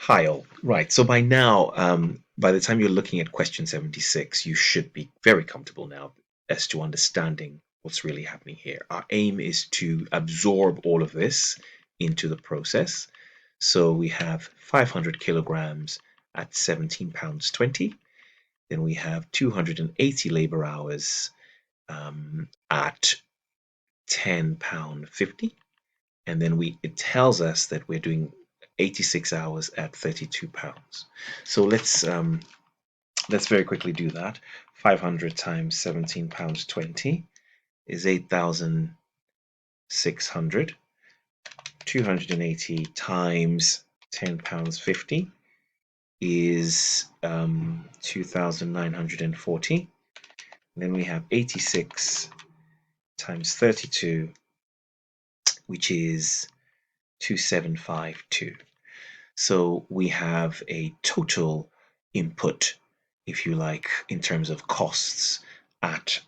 Hi all. Right, so by now, by the time you're looking at question 76, you should be very comfortable now as to understanding what's really happening here. Our aim is to absorb all of this into the process. So we have 500 kilograms at 17 pounds 20. Then we have 280 labor hours at 10 pound 50. And then it tells us that we're doing 86 hours at 32 pounds. So let's very quickly do that. 500 times 17 pounds 20 is 8,600. 280 times 10 pounds 50 is 2,940. Then we have 86 times 32, which is 2,752. So we have a total input, if you like, in terms of costs let's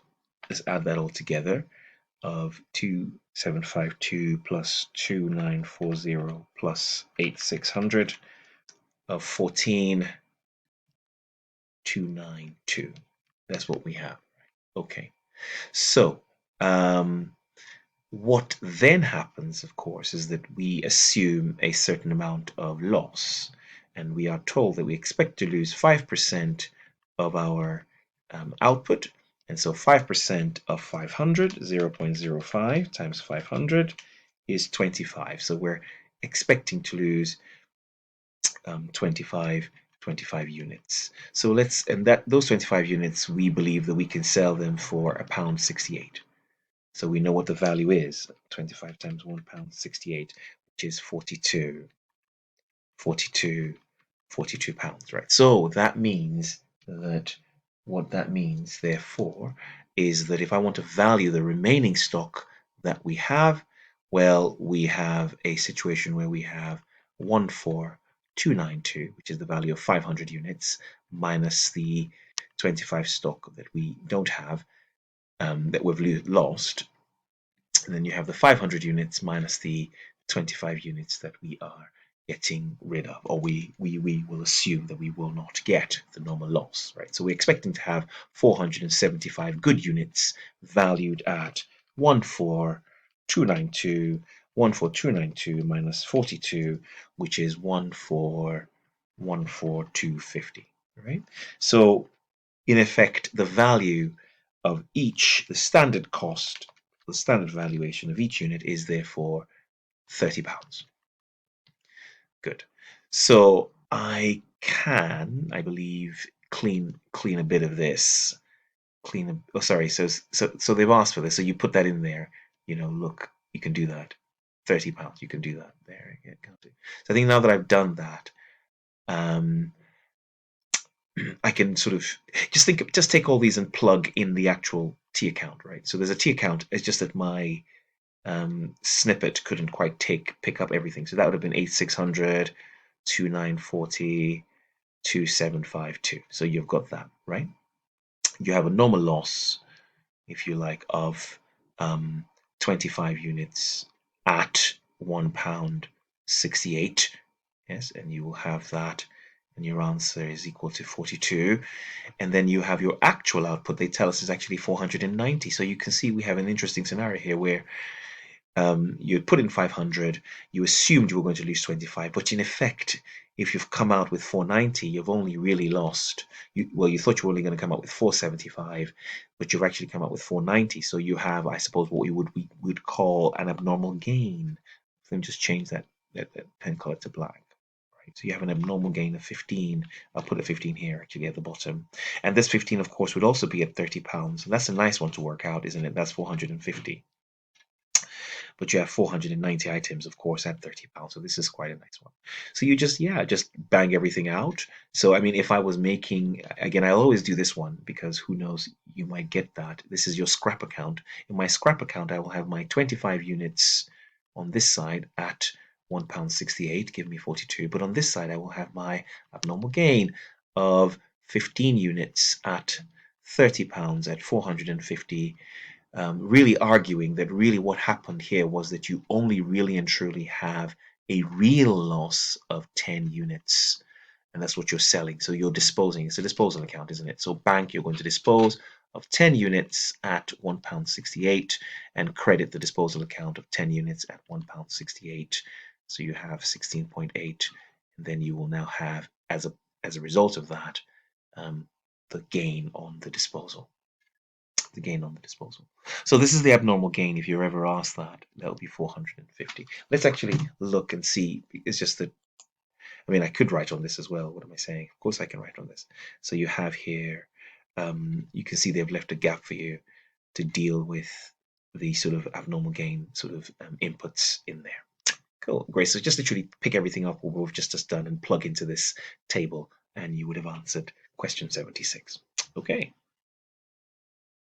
add that all together, of 2,752 plus 2,940 plus 8,600 of 14,292. That's what we have. Okay. So what then happens, of course, is that we assume a certain amount of loss, and we are told that we expect to lose 5% of our output. And so 5% of 500, 0.05 times 500 is 25. So we're expecting to lose 25 units. So those 25 units, we believe that we can sell them for £1.68. So we know what the value is. 25 times £1.68, which is 42 pounds, right? So that means that what that means, therefore, is that if I want to value the remaining stock that we have, well, we have a situation where we have 14292, which is the value of 500 units, minus the 25 stock that we don't have, that we've lost. And then you have the 500 units minus the 25 units that we are getting rid of, or we will assume that we will not get the normal loss, right? So we're expecting to have 475 good units valued at 14292 minus 42, which is 14250, right? So in effect, the value of each, the standard cost, the standard valuation of each unit is therefore £30. Good. So I can, I believe, clean a bit of this. Oh, sorry. So they've asked for this. So you put that in there. Look, you can do that. £30. You can do that there. So I think now that I've done that, I can sort of just take all these and plug in the actual T account, right? So there's a T account. It's just that my snippet couldn't quite pick up everything. So that would have been 8600, 2940, 2752. So you've got that, right? You have a normal loss, if you like, of 25 units at £1.68. Yes, and you will have that, and your answer is equal to 42. And then you have your actual output. They tell us is actually 490. So you can see we have an interesting scenario here where you put in 500, you assumed you were going to lose 25, but in effect, if you've come out with 490, you've only really lost. You thought you were only going to come out with 475, but you've actually come out with 490. So you have, I suppose, what we would call an abnormal gain. Let me just change that pen color to black. Right? So you have an abnormal gain of 15. I'll put a 15 here actually at the bottom. And this 15, of course, would also be at £30. And that's a nice one to work out, isn't it? That's 450. But you have 490 items, of course, at £30. So this is quite a nice one. So you just bang everything out. So I mean, if I was making, again, I'll always do this one because who knows, you might get that. This is your scrap account. In my scrap account, I will have my 25 units on this side at £1.68, give me 42. But on this side, I will have my abnormal gain of 15 units at £30 at 450, really arguing that really what happened here was that you only really and truly have a real loss of 10 units. And that's what you're selling. So you're disposing. It's a disposal account, isn't it? So bank, you're going to dispose of 10 units at £1.68 and credit the disposal account of 10 units at £1.68. So you have 16.8, and then you will now have, as a result of that, the gain on the disposal. The gain on the disposal. So this is the abnormal gain. If you're ever asked that, that will be 450. Let's actually look and see. It's just that, I mean, I could write on this as well. What am I saying? Of course I can write on this. So you have here, you can see they've left a gap for you to deal with the sort of abnormal gain sort of inputs in there. Cool, great. So just literally pick everything up what we've just done and plug into this table, and you would have answered question 76. Okay.